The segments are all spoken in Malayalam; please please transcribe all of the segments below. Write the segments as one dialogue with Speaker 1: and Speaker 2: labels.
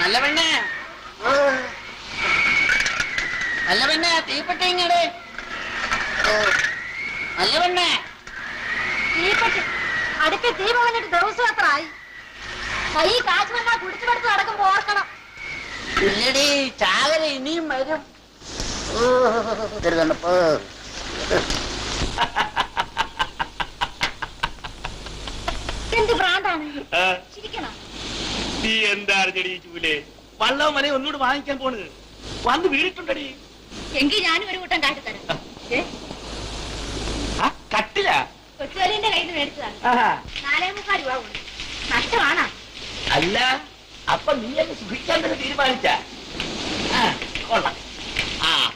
Speaker 1: നല്ല പെണ്ണേ, നല്ല പെണ്ണേ, തീപ്പെട്ടി ഇങ്ങടെ. നല്ല പെണ്ണേ,
Speaker 2: തീപ്പെട്ടി അടുത്ത് തീ പറഞ്ഞിട്ട് ദിവസം എത്ര ആയി? കൈ കാശ് വന്നാ കുടിച്ചു പടുത്ത് നടക്കുമ്പോ ഓർക്കണം.
Speaker 1: ഇല്ലടി, ചാകര ഇനിയും വരും.
Speaker 2: എന്ത് ഭ്രാന്താണ്? ചിരിക്കണം.
Speaker 3: നീ എന്താ അറിഞ്ഞടി ചൂലേ? വള്ളവും മല ഒന്നുകൂടെ വാങ്ങിക്കാൻ പോണ്. വന്ന് വീണിട്ടുണ്ടടി.
Speaker 2: എങ്കിൽ ഞാനും ഒരു കൂട്ടം കാട്ടിത്തരാം.
Speaker 3: കട്ടില
Speaker 2: കൊച്ചുവലിന്റെ കയ്യിൽ നിന്ന് മേടിച്ചതാണ്. 4.25 രൂപ കൊണ്ട് നഷ്ടമാണോ?
Speaker 3: അല്ല, അപ്പൊ നീ അങ്ങ് സുഖിക്കാൻ തന്നെ തീരുമാനിച്ച. കൊള്ളാം.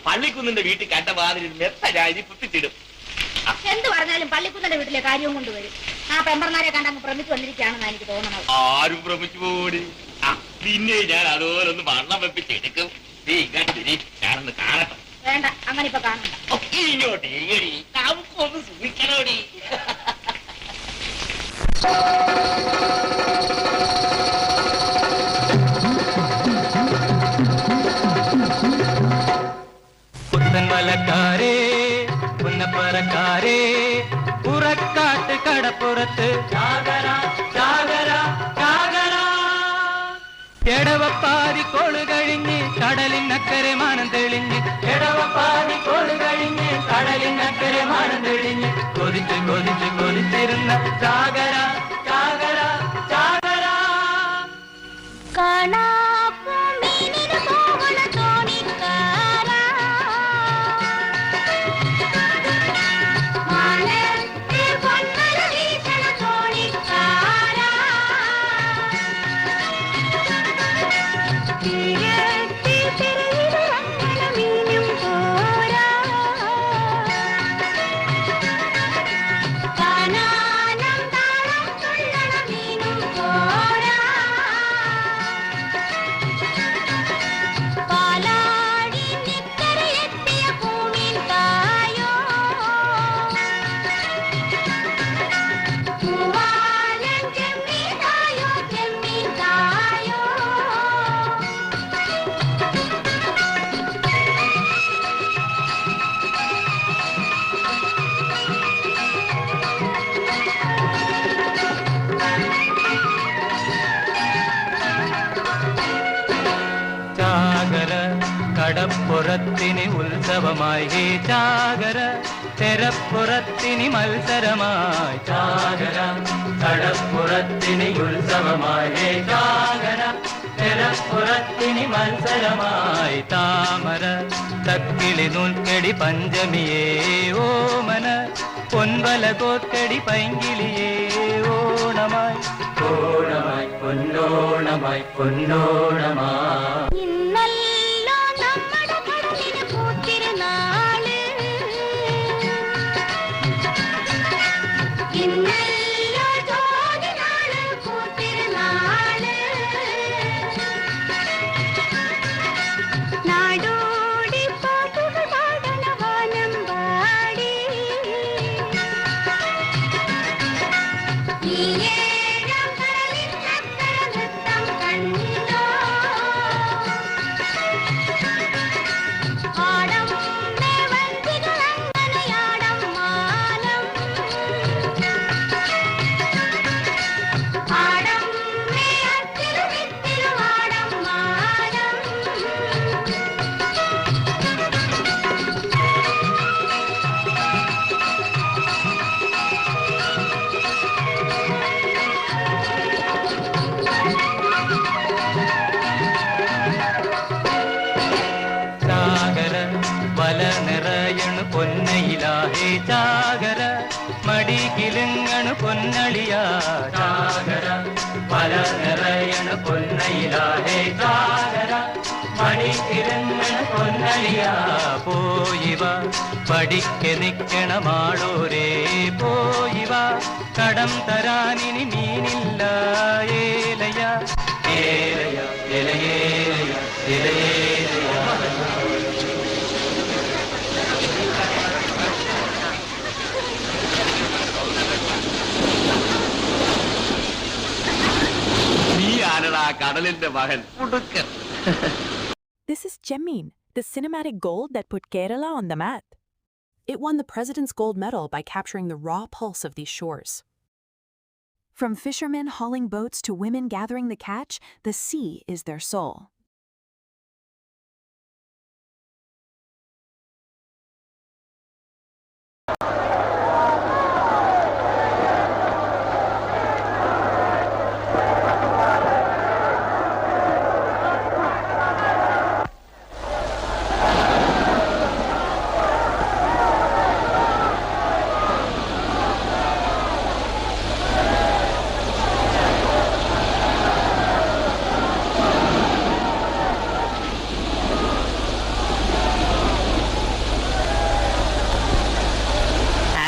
Speaker 3: പള്ളിക്കുന്നിന്റെ വീട്ടിൽ കണ്ട വാതിൽ മെത്ത രാജി കുത്തിച്ചിടും.
Speaker 2: എന്ത് പറഞ്ഞാലും പള്ളിക്കുന്നിന്റെ വീട്ടിലെ കാര്യവും കൊണ്ടുവരും. ആ പെമ്പർമാരെ കണ്ടങ്ങ് ഭ്രമിച്ചു വന്നിരിക്കുകയാണെന്ന് എനിക്ക് തോന്നണത്.
Speaker 3: ആരും ഭ്രമിച്ചു പോടി. പിന്നെ ഞാൻ അതുപോലെ ഒന്ന് വണ്ണം വെപ്പിച്ചെടുക്കും. ഞാനൊന്ന് കാണട്ടെ.
Speaker 2: വേണ്ട, അങ്ങനെ ഇപ്പൊ കാണണ്ട.
Speaker 3: ഇങ്ങോട്ടേ നമുക്കൊന്ന് സുഖിക്കണോടി.
Speaker 4: പുത്തൻമലക്കാരേ, പുന്നപ്പറക്കാരേ, പുറക്കാട്ട് കടപ്പുറത്ത് ചാകര ചാകര ചാകര. എടവപ്പാതി കോള് കഴിഞ്ഞ് കടലിനക്കരെ മാനം തെളിഞ്ഞ്, എടവപ്പാതി കോള് കഴിഞ്ഞ് കടലിനക്കരെ മാനം തെളിഞ്ഞ്, കൊതിച്ച് കൊതിച്ച് കൊതിച്ചിരുന്ന ചാകര ചാകര ചാകര.
Speaker 2: കാണാ കടപ്പുറത്തിന് ഉത്സവമായി ഹേ ചാകര, തെരപ്പുറത്തിന് മത്സരമായി ചാകര. കടപ്പുറത്തിന് ഉത്സവമായി ഹേ ചാകര, തെരപ്പുറത്തിന് മത്സരമായി താമര. തക്കിളി നൂൽക്കടി പഞ്ചമിയേ ഓമന, പൊൻവല കോത്തടി പൈങ്കിളിയേ ഓണമായി ഓണമായി പൊന്നോണമായി പൊന്നോണമായി. ചാകര മടികിലുങ്ങണു പൊന്നളിയാ ചാകര, പല നിറയണു പൊന്നയിലാഹേ ചാകര, മടികിലുങ്ങണു പൊന്നളിയാ. പോയിവ പഠിക്കെ നിക്കണമാളോരേ പോയിവ, കടം തരാനിനി മീനില്ല ഏലയ ഏലയ ഇലയേലയ ഇലയേലയ.
Speaker 3: കടലിന്റെ മകൻ മുടുക്കൻ.
Speaker 5: This is Chemin, the cinematic gold that put Kerala on the map. It won the President's Gold Medal by capturing the raw pulse of these shores. From fishermen hauling boats to women gathering the catch, the sea is their soul.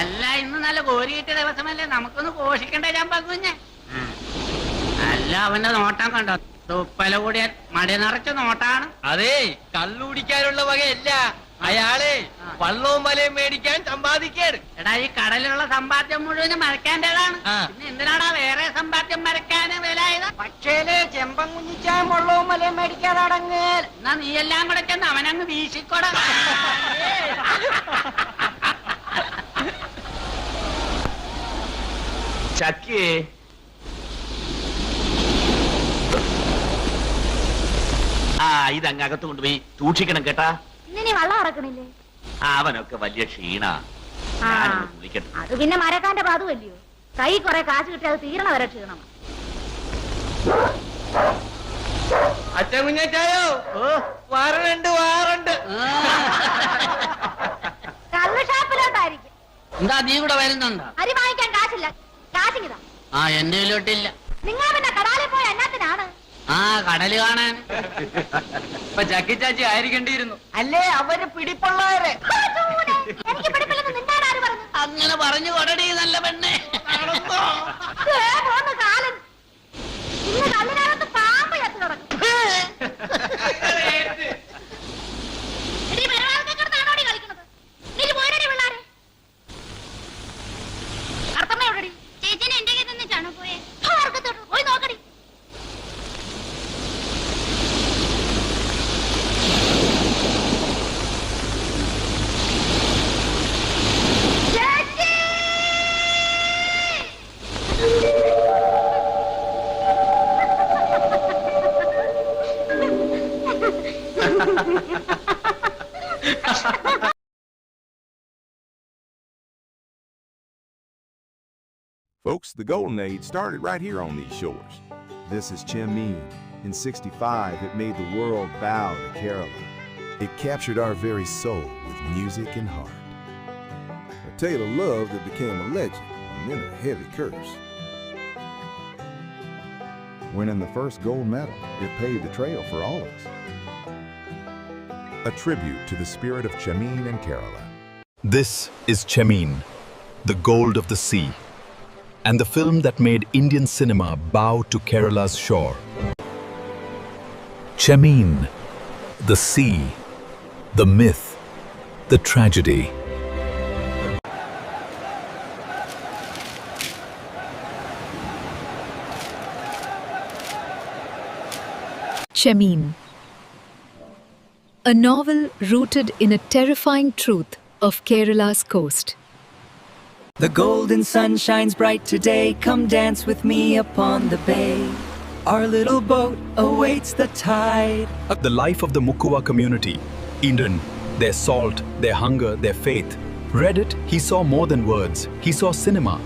Speaker 1: അല്ല ഇന്ന് നല്ല കോരി കിട്ടിയ ദിവസമല്ലേ, നമുക്കൊന്ന് പോഷിക്കണ്ടേ ചമ്പക്കുഞ്ഞ്? അല്ല അവന്റെ നോട്ടം കണ്ടോ, തുപ്പല കൂടിയ മടി നിറച്ച നോട്ടാണ്.
Speaker 4: അതെ, കള്ളുടിക്കാനുള്ള വകയല്ല. അയാളെ വള്ളവും വലയും മേടിക്കാൻ സമ്പാദിക്കാണ്.
Speaker 1: എടാ, ഈ കടലിലുള്ള സമ്പാദ്യം മുഴുവനും മരക്കാൻ്റെതാണ്.
Speaker 4: ആ.
Speaker 1: പിന്നെ എന്തിനാടാ വേറെ സമ്പാദ്യം മരക്കാന് വിലയത്?
Speaker 6: പക്ഷേല് ചെമ്പങ്കുഞ്ഞിച്ചാൻ വെള്ളവും മലയും മേടിക്കാതെ അടങ്ങേൽ.
Speaker 1: എന്നാ നീ എല്ലാം കൂടെ ചെന്ന് അവനങ്ങ് വീശിക്കൊട.
Speaker 3: ചക്കിയേ, ആ ഇതങ്ങ് അകത്ത് കൊണ്ടുപോയി സൂക്ഷിക്കണം കേട്ടാ.
Speaker 2: ഇന്നിനി വള്ളം ഇറക്കണില്ലേ?
Speaker 3: അവനൊക്കെ വലിയ ക്ഷീണ.
Speaker 2: ആ,
Speaker 3: ഞാനൊന്ന് കുളിക്കട്ടെ.
Speaker 2: അത് പിന്നെ മരക്കാന്റെ പാതുവല്ലയോ. കൈ കുറെ കാശ് കിട്ടി അത് തീരണ വരെ ക്ഷീണം.
Speaker 4: അച്ഛൻ കുഞ്ഞാച്ചായോ, വാറണ്ട്.
Speaker 2: കള്ള് ഷാപ്പിലോട്ടായിരിക്കും.
Speaker 1: എന്താ നീ കൂടെ വരുന്നുണ്ടോ?
Speaker 2: അരി വാങ്ങിക്കാൻ കാശില്ല. കാശിങ്ങിതാ.
Speaker 1: ആ, എന്റെ കയ്യിലോട്ടില്ല.
Speaker 2: നിങ്ങൾ പിന്നെ കടാലിൽ പോയ എന്നാത്തിനാണ്?
Speaker 1: ആ, കടല് കാണാൻ.
Speaker 4: ഇപ്പൊ ചക്കി ചാച്ചി ആയിരിക്കേണ്ടിയിരുന്നു.
Speaker 6: അല്ലേ അവര് പിടിപ്പുള്ളവരെ.
Speaker 2: എനിക്ക് പിടിപ്പില്ലെന്ന് നിന്നാൻ ആര് പറഞ്ഞു?
Speaker 1: അങ്ങനെ പറഞ്ഞു കൊടടി നല്ല പെണ്ണെ.
Speaker 2: ദേ പോന്ന് കാലൻ. ഇന്ന് കല്ലിനകത്ത് പാമ്പ് ചത്തു കിടക്കും. എടീ, പെരുമാളത്തെ കിടന്നാണോടി കളിക്കണത്? നീ പോരടി പിള്ളാരെ. അർത്ഥമ്മ എവിടെടി? ചേച്ചിനെ എന്റെ കയ്യിൽ നിന്നിട്ടാണോ പോയെ? പോയി നോക്കടി. ചേച്ചി!
Speaker 7: Folks, the Golden Age started right here on these shores.
Speaker 8: This is Chemin. In '65, it made the world bow to Kerala. It captured our very soul with music and heart.
Speaker 7: A tale of love that became a legend and then a heavy curse.
Speaker 8: Winning the first gold medal, it paved the trail for all of us.
Speaker 7: A tribute to the spirit of Chemin and Kerala.
Speaker 9: This is Chemin, the gold of the sea, and the film that made Indian cinema bow to Kerala's shore. Chemin, the sea, the myth, the tragedy.
Speaker 10: Chemin, a novel rooted in a terrifying truth of Kerala's coast.
Speaker 6: The golden sun shines bright today. Come dance with me upon the bay. Our little boat awaits the tide.
Speaker 9: The life of the Mukkuva community, Indian, their salt, their hunger, their faith. Read it, he saw more than words. He saw cinema.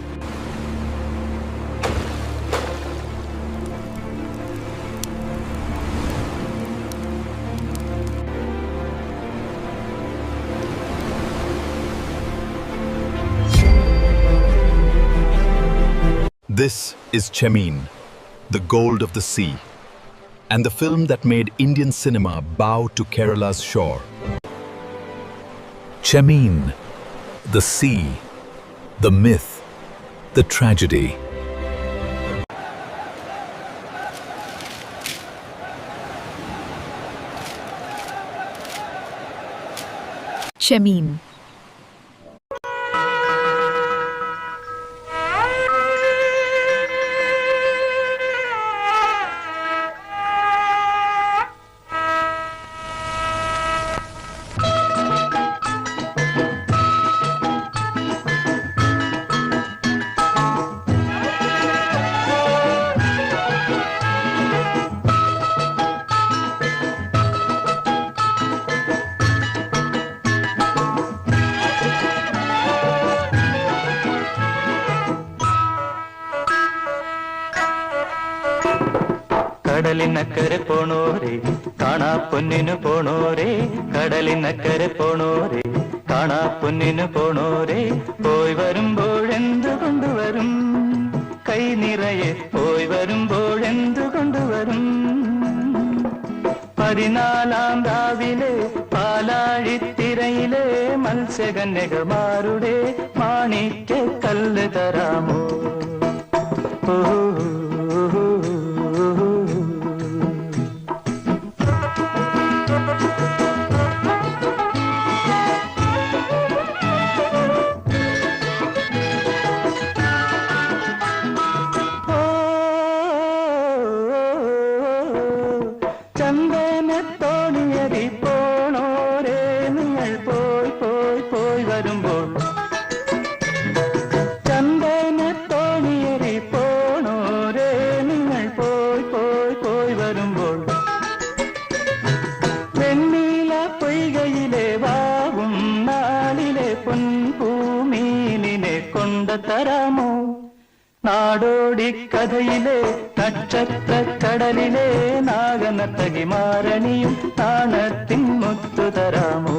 Speaker 9: This is Chemin, the gold of the sea, and the film that made Indian cinema bow to Kerala's shore. Chemin, the sea, the myth, the tragedy.
Speaker 10: Chemin.
Speaker 6: കടലിനക്കരെ പോണോരേ കാണാ പൊന്നിനു പോണോരേ കടലിനക്കരെ പോണോരേ കാണാ പൊന്നിനു പോണോരേ പോയി വരുമ്പോഴെന്തു കൊണ്ടുവരും കൈ നിറയെ പോയി വരുമ്പോഴെന്തു കൊണ്ടുവരും 14-ാം രാവിലെ പാലാഴിത്തിരയിലെ മത്സ്യകന്യകമാരുടെ മാണിക്യ കല്ല് തരാമോ തരാമോ നാടോടി കഥയിലെ നക്ഷത്ര കടലിലെ നാഗനർത്തകിമാരണിയും താണത്തിൻ മുത്തു തരാമോ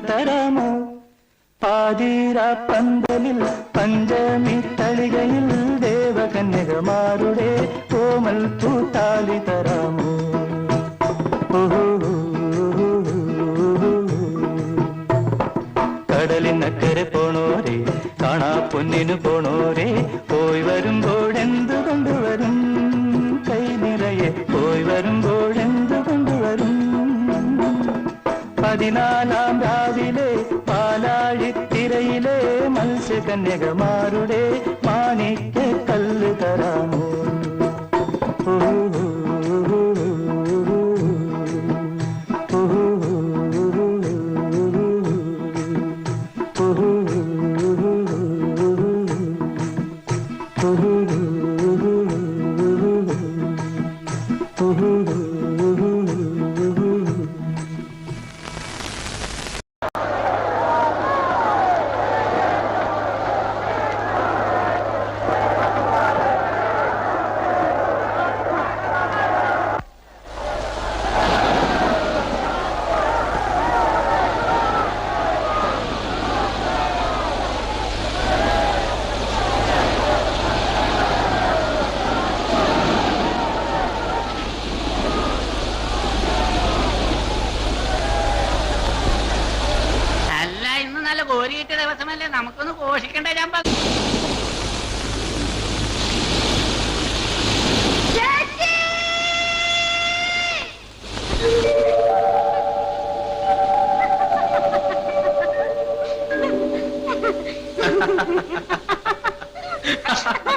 Speaker 6: തരാമോ പാതിര പന്തലിൽ പഞ്ചമി തളികയിൽ ദേവകന്യകമാരുടെ കോമൽ പൂത്താലി തരാമോ കടലിനക്കരെ പോണോരേ കാണാ പൊന്നിനു പോണോരേ പോയി വരുമ്പോഴെന്തു കൊണ്ടുവരും കൈ നിറയെ പോയി വരുമ്പോഴെന്തു കൊണ്ടുവരും 14-ാം രാവിലെ പാലാഴിത്തിരയിലെ മത്സ്യകന്യകമാരുടെ മാണിക്യ കല്ല് തരാമോ
Speaker 1: കോരി കിട്ടിയ ദിവസമല്ലേ നമുക്കൊന്ന് ഘോഷിക്കണ്ടേ ഞാൻ
Speaker 2: Ha ha ha ha!